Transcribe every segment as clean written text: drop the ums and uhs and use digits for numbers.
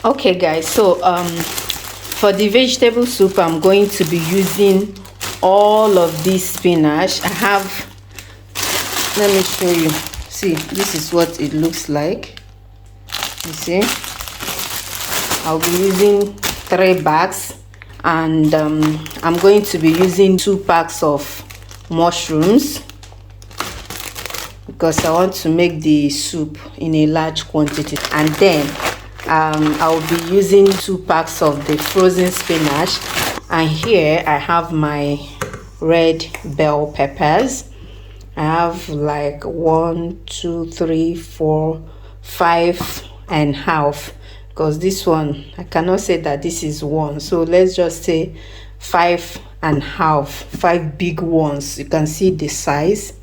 Okay guys, so for the vegetable soup I'm going to be using all of this spinach. I have, let me show you. See, this is what it looks like. You see, I'll be using 3 bags, and I'm going to be using 2 packs of mushrooms because I want to make the soup in a large quantity. And then I'll be using 2 packs of the frozen spinach, and here I have my red bell peppers. I have like 1 2 3 4 5.5, because this one I cannot say that this is 1, so let's just say 5.5, 5 big ones. You can see the size.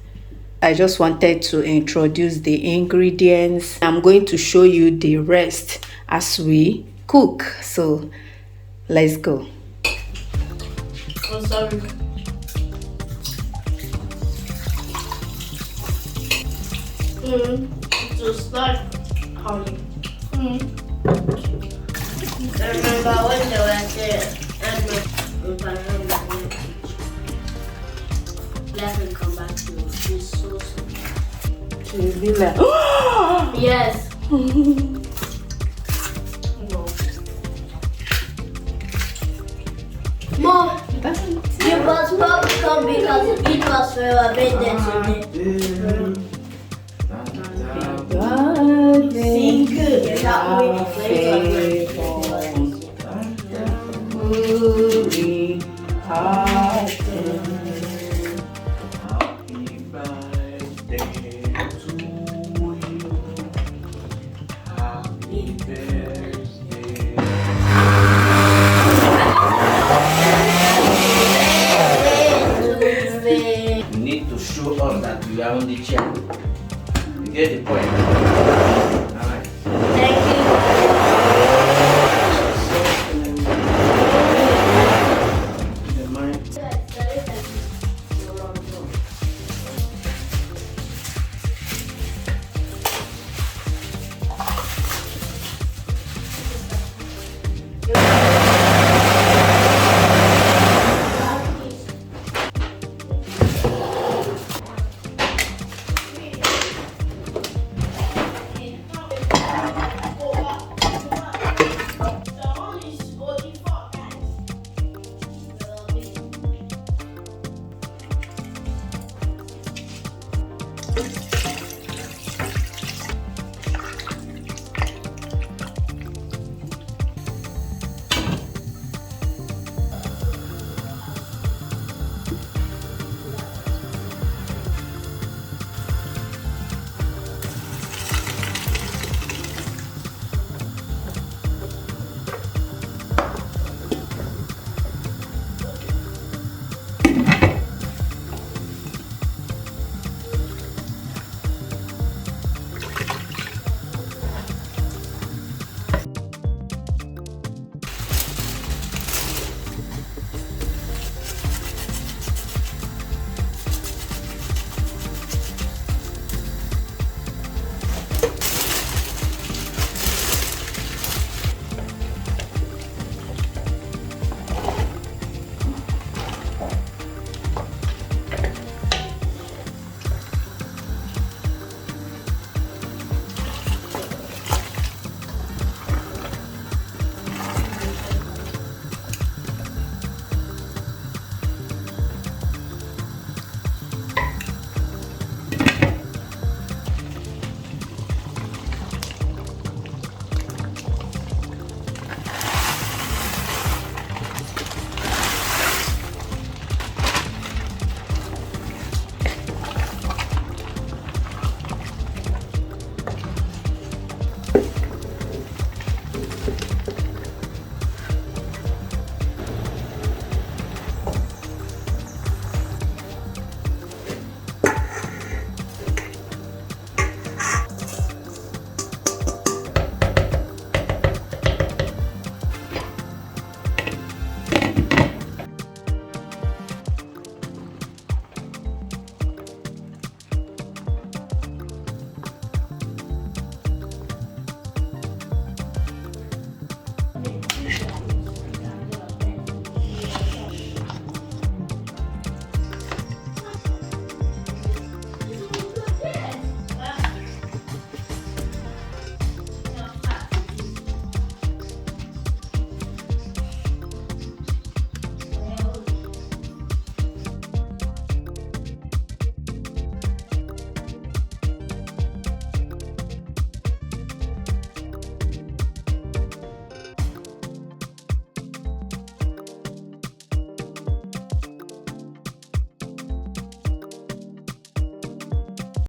I just wanted to introduce the ingredients. I'm going to show you the rest as we cook, so let's go. Oh, sorry. To start honey. I remember when they were there, let me come back to you. She's so sweet. She'll be like, yes. No. Mom, you must probably come because it was for your birthday today. Sing good. You need to show us that you are on the chair. You get the point?